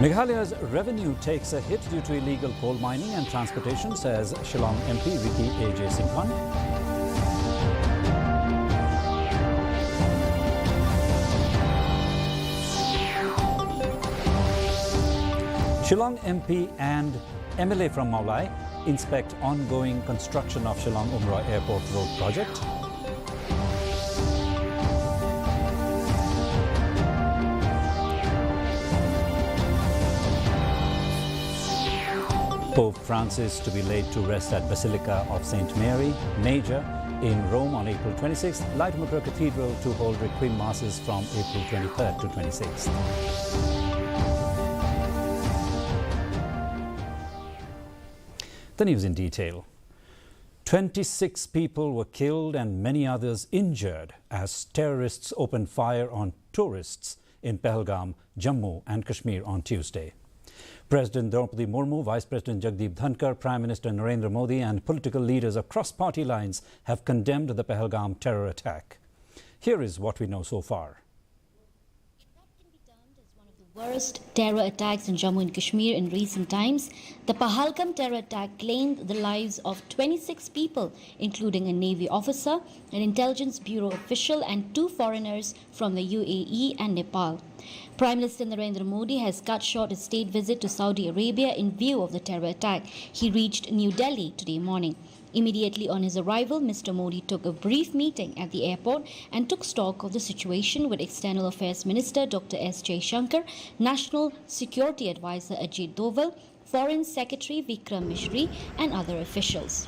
Meghalaya's revenue takes a hit due to illegal coal mining and transportation, says Shillong MP Ricky A.J. Singhan. Shillong MP and MLA from MEGHALAYA inspect ongoing construction of Shillong Umrah Airport Road project. Pope Francis to be laid to rest at Basilica of St. Mary Major in Rome on April 26th. Lightwater Cathedral to hold requiem masses from April 23rd to 26th. The news in detail. 26 people were killed and many others injured as terrorists opened fire on tourists in Pahalgam, Jammu and Kashmir on Tuesday. President Draupadi Murmu, Vice President Jagdeep Dhankar, Prime Minister Narendra Modi and political leaders across party lines have condemned the Pahalgam terror attack. Here is what we know so far. Worst terror attacks in Jammu and Kashmir in recent times, the Pahalgam terror attack claimed the lives of 26 people, including a Navy officer, an Intelligence Bureau official and 2 foreigners from the UAE and Nepal. Prime Minister Narendra Modi has cut short his state visit to Saudi Arabia in view of the terror attack. He reached New Delhi today morning. Immediately on his arrival, Mr. Modi took a brief meeting at the airport and took stock of the situation with External Affairs Minister Dr. S. Jaishankar, National Security Advisor Ajit Doval, Foreign Secretary Vikram Misri and other officials.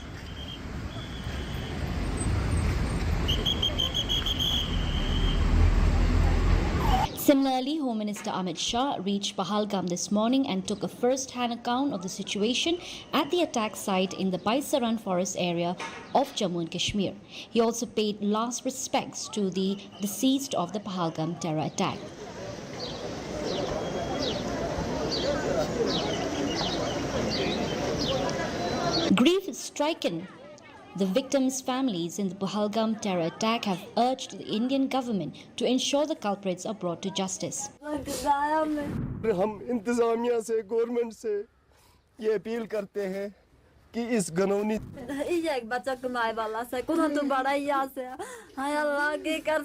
Similarly, Home Minister Amit Shah reached Pahalgam this morning and took a first-hand account of the situation at the attack site in the Baisaran forest area of Jammu and Kashmir. He also paid last respects to the deceased of the Pahalgam terror attack. Grief stricken, the victims' families in the Pahalgam terror attack have urged the Indian government to ensure the culprits are brought to justice. हम इंतजामिया से government से ये appeal करते हैं कि इस कानूनी एक बच्चा कमाए वाला से खुदा तो बड़ा ही आसे हाय अल्लाह के कर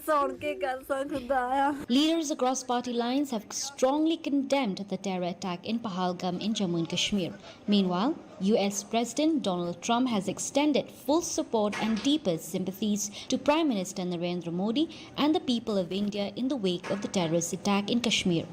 खुदाया. Leaders across party lines have strongly condemned the terror attack in Pahalgam in Jammu and Kashmir. Meanwhile, US President Donald Trump has extended full support and deepest sympathies to Prime Minister Narendra Modi and the people of India in the wake of the terrorist attack in Kashmir.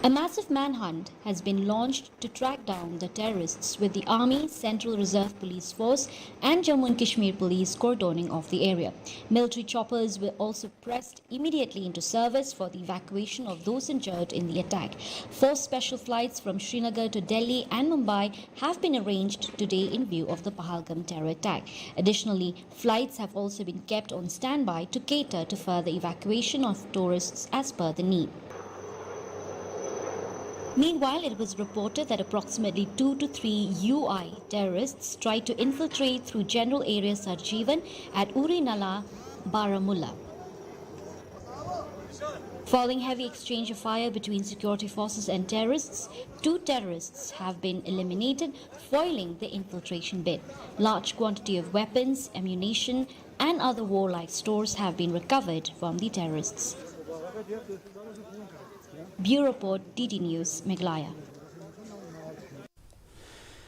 A massive manhunt has been launched to track down the terrorists with the Army, Central Reserve Police Force and Jammu and Kashmir Police cordoning off the area. Military choppers were also pressed immediately into service for the evacuation of those injured in the attack. 4 special flights from Srinagar to Delhi and Mumbai have been arranged today in view of the Pahalgam terror attack. Additionally, flights have also been kept on standby to cater to further evacuation of tourists as per the need. Meanwhile, it was reported that approximately 2 to 3 UI terrorists tried to infiltrate through general area Sarjeevan at Uri Nala, Baramulla. Following heavy exchange of fire between security forces and terrorists, 2 terrorists have been eliminated, foiling the infiltration bid. Large quantity of weapons, ammunition and other warlike stores have been recovered from the terrorists. Bureau Report, DD News, Meghalaya.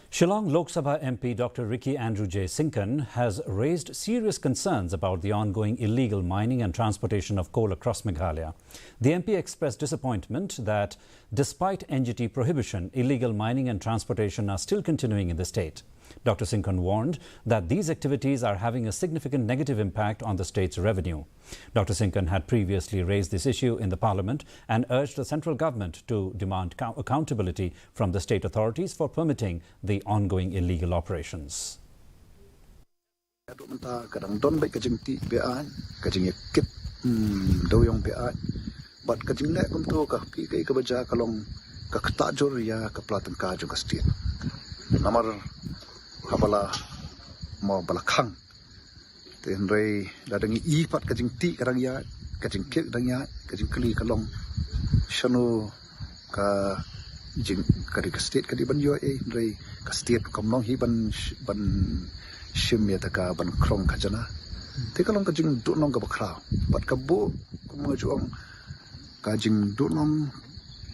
Shillong Lok Sabha MP Dr. Ricky Andrew J. Singhan has raised serious concerns about the ongoing illegal mining and transportation of coal across Meghalaya. The MP expressed disappointment that despite NGT prohibition, illegal mining and transportation are still continuing in the state. Dr. Singhan warned that these activities are having a significant negative impact on the state's revenue. Dr. Singhan had previously raised this issue in the Parliament and urged the central government to demand accountability from the state authorities for permitting the ongoing illegal operations. Kapala mo balakang tenrei ladang I pat kajing ti kadang ya kajing kek kadang ya kajing keli kalong shanu ka jing kadi ka state kadi ban yo rei ka state komlong hi ban shim ya taka ban krong kajana te kalong kajing du nong ka bakra pat ka bu kuma juang kajing du nong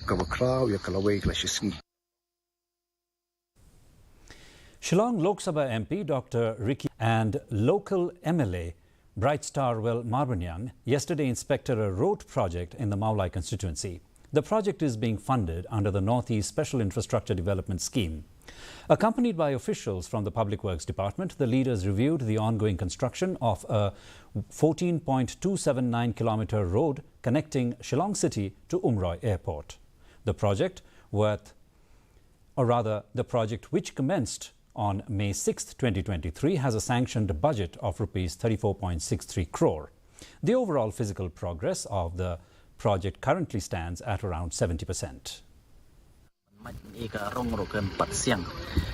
ka bakra ya kalawai klashiski. Shillong Lok Sabha MP Dr. Ricky and local MLA Bright Starwell Marbanyang yesterday inspected a road project in the MEGHALAYA constituency. The project is being funded under the Northeast Special Infrastructure Development Scheme. Accompanied by officials from the Public Works Department, the leaders reviewed the ongoing construction of a 14.279-kilometre road connecting Shillong City to Umroi Airport. The project which commenced on May 6, 2023, has a sanctioned budget of Rs 34.63 crore. The overall physical progress of the project currently stands at around 70%. Ika rong roken pat siang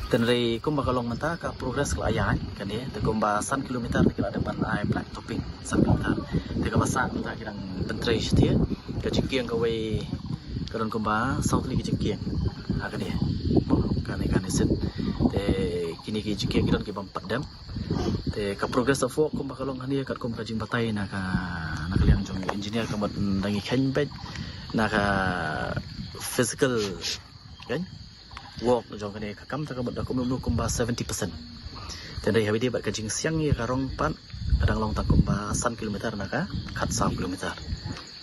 tenrei kumba kalong menta ka progress la ya kan dia te kumba san kilometer kila depan ai black topping san kilometer te ka basan menta kirang pentrei setia ka jingkiang ka wei karon kumba south li jingkiang ha kan dia kan set te kini ki jingkiang kiran ki bam padam te ka progress of work kumba kalong han dia kat kum ka jing batai na kaliang jong engineer ka mat dangi khen bet na ka physical kan work jong kene kakam ta kabut kum 70%. Dan dari habis bat kajing siang ye karong pan kadang long tak kumba san kilometer naka kat 1 kilometer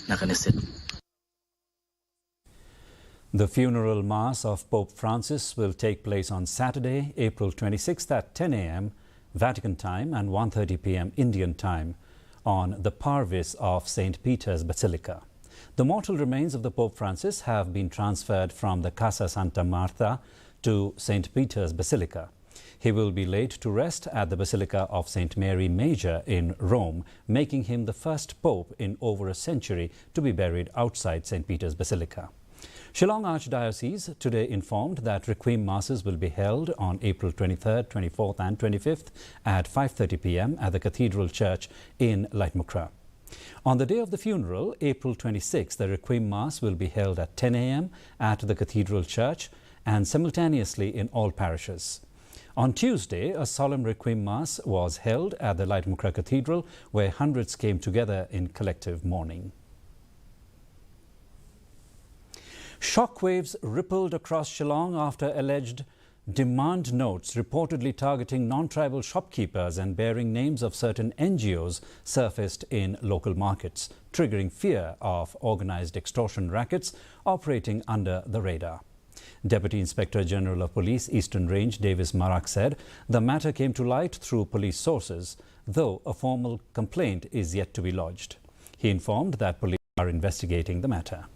naka neset. The funeral mass of Pope Francis will take place on Saturday, April 26th at 10 a.m. Vatican time and 1:30 p.m. Indian time on the parvis of St. Peter's Basilica. The mortal remains of the Pope Francis have been transferred from the Casa Santa Marta to St. Peter's Basilica. He will be laid to rest at the Basilica of St. Mary Major in Rome, making him the first Pope in over a century to be buried outside St. Peter's Basilica. Shillong Archdiocese today informed that Requiem Masses will be held on April 23rd, 24th and 25th at 5:30 p.m. at the Cathedral Church in Laitmukkra. On the day of the funeral, April 26th, the Requiem Mass will be held at 10 a.m. at the Cathedral Church and simultaneously in all parishes. On Tuesday, a solemn Requiem Mass was held at the Laitmukkra Cathedral, where hundreds came together in collective mourning. Shockwaves rippled across Shillong after alleged demand notes reportedly targeting non-tribal shopkeepers and bearing names of certain NGOs surfaced in local markets, triggering fear of organised extortion rackets operating under the radar. Deputy Inspector General of Police, Eastern Range, Davis Marak said the matter came to light through police sources, though a formal complaint is yet to be lodged. He informed that police are investigating the matter.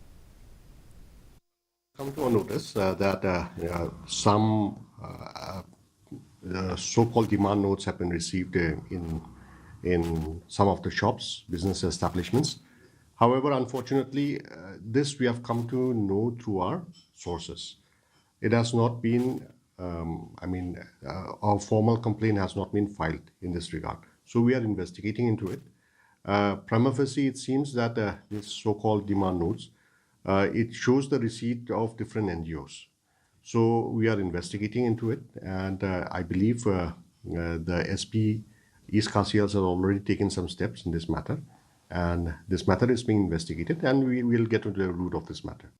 Come to our notice that some so-called demand notes have been received in some of the shops, business establishments. However, unfortunately, this we have come to know through our sources. It has not been, our formal complaint has not been filed in this regard. So we are investigating into it. Prima facie, it seems that these so-called demand notes, it shows the receipt of different NGOs. So we are investigating into it, and I believe the SP East Khasiels has already taken some steps in this matter, and this matter is being investigated, and we will get to the root of this matter.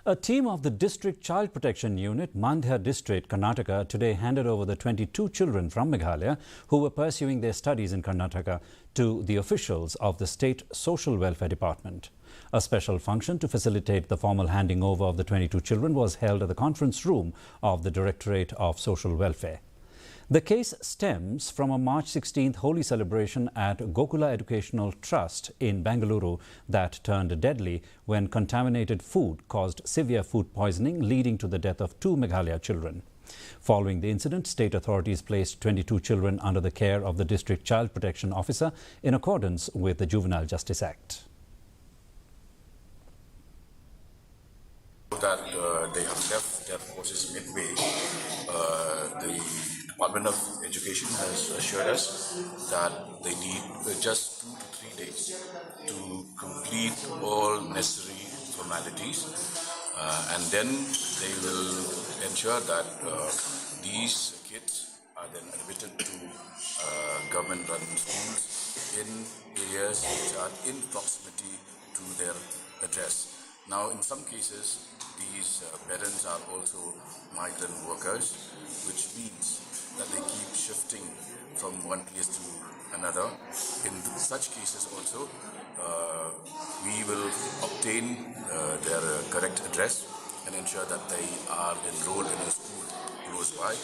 A team of the District Child Protection Unit, Mandya District, Karnataka, today handed over the 22 children from Meghalaya who were pursuing their studies in Karnataka to the officials of the State Social Welfare Department. A special function to facilitate the formal handing over of the 22 children was held at the conference room of the Directorate of Social Welfare. The case stems from a March 16th holy celebration at Gokula Educational Trust in Bengaluru that turned deadly when contaminated food caused severe food poisoning, leading to the death of 2 Meghalaya children. Following the incident, state authorities placed 22 children under the care of the District Child Protection Officer in accordance with the Juvenile Justice Act. That they have left their forces midway, the Department of Education has assured us that they need just 2 to 3 days to complete all necessary formalities, and then they will ensure that these kids are then admitted to government-run schools in areas which are in proximity to their address. Now, in some cases, these parents are also migrant workers, which means that they keep shifting from one place to another. In such cases also, we will obtain their correct address and ensure that they are enrolled in a school close by.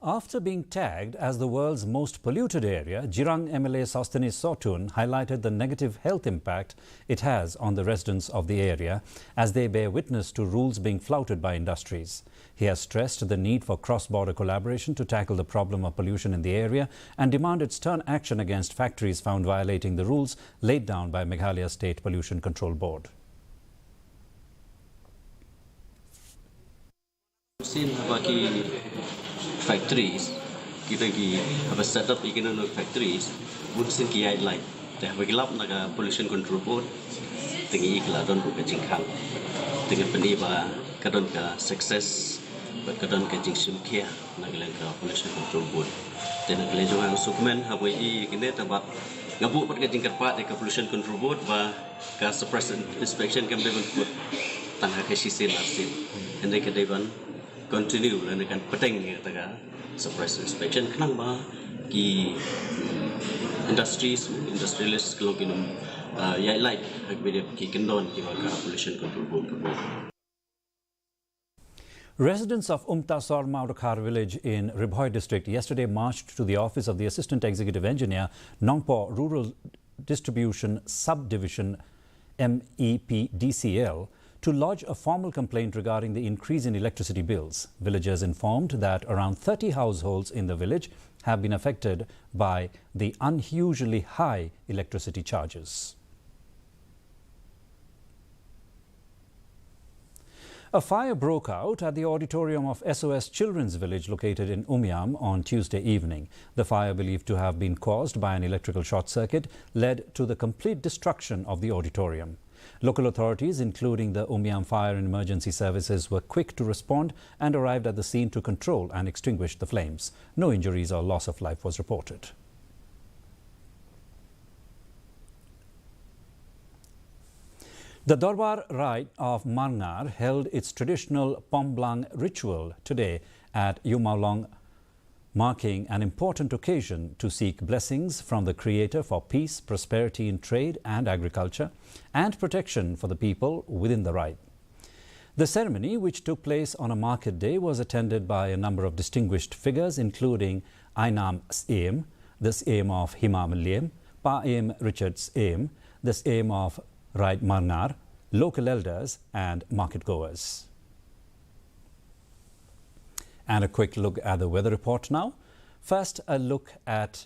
After being tagged as the world's most polluted area, Jirang MLA Sostenes Sotun highlighted the negative health impact it has on the residents of the area as they bear witness to rules being flouted by industries. He has stressed the need for cross-border collaboration to tackle the problem of pollution in the area and demanded stern action against factories found violating the rules laid down by Meghalaya State Pollution Control Board. Factories, kita have set up economic factories, would sink like they have a glove like a pollution control board, thingy don't book a jinkang, think of Paniba, Kadonka success, but Kadonka jinksum care, like a pollution control board. Then a pleasure and Superman have we ignite about Nabu but getting a part like a pollution control board, but gas suppressant inspection can be put Tanakashi sin and they can even continue dan akan peteng kata suppress inspection kenapa ki industrialists kalau kinum ya like hagbede ki kendon ki maka pollution control board. Residents of Umtasor Maudakar village in Ribhoi district yesterday marched to the office of the Assistant Executive Engineer, Nongpo Rural Distribution Subdivision MEPDCL, to lodge a formal complaint regarding the increase in electricity bills. Villagers informed that around 30 households in the village have been affected by the unusually high electricity charges. A fire broke out at the auditorium of SOS Children's Village located in Umyam on Tuesday evening. The fire, believed to have been caused by an electrical short circuit, led to the complete destruction of the auditorium. Local authorities, including the Umyam Fire and Emergency Services, were quick to respond and arrived at the scene to control and extinguish the flames. No injuries or loss of life was reported. The Darbar Rite of Marngar held its traditional Pomblang ritual today at Yumaulong, marking an important occasion to seek blessings from the Creator for peace, prosperity in trade and agriculture, and protection for the people within the rite. The ceremony, which took place on a market day, was attended by a number of distinguished figures, including Ainam Siem, the Siem of Himam Liem, Pa Em Richard Siem, the Siem of Rite Marngar, local elders and market-goers. And a quick look at the weather report now. First, a look at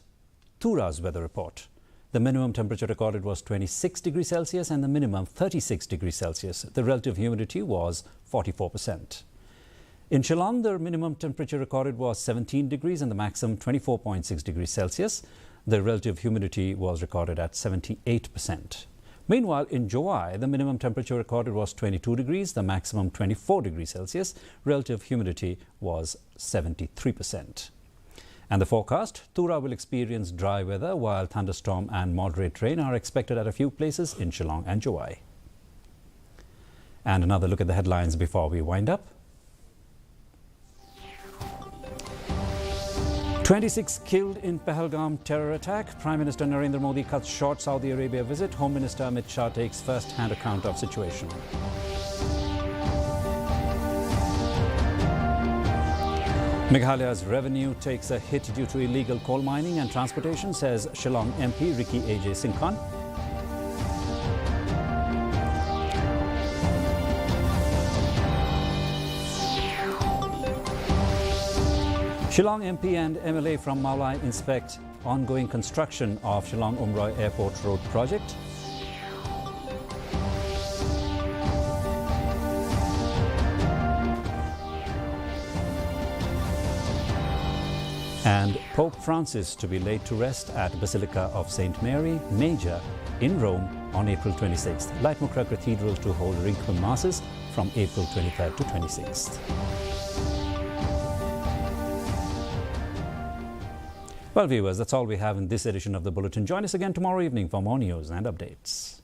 Tura's weather report. The minimum temperature recorded was 26 degrees Celsius and the minimum 36 degrees Celsius. The relative humidity was 44%. In Shillong, the minimum temperature recorded was 17 degrees and the maximum 24.6 degrees Celsius. The relative humidity was recorded at 78%. Meanwhile, in Jowai, the minimum temperature recorded was 22 degrees, the maximum 24 degrees Celsius. Relative humidity was 73%. And the forecast, Tura will experience dry weather while thunderstorm and moderate rain are expected at a few places in Shillong and Jowai. And another look at the headlines before we wind up. 26 killed in Pahalgam terror attack. Prime Minister Narendra Modi cuts short Saudi Arabia visit. Home Minister Amit Shah takes first-hand account of situation. Meghalaya's revenue takes a hit due to illegal coal mining and transportation, says Shillong MP Ricky A.J. Singkhan. Shillong MP and MLA from Maulai inspect ongoing construction of Shillong Umroi Airport Road project. And Pope Francis to be laid to rest at Basilica of St. Mary Major in Rome on April 26th. Lightmokra Cathedral to hold Requiem Masses from April 23rd to 26th. Well, viewers, that's all we have in this edition of the Bulletin. Join us again tomorrow evening for more news and updates.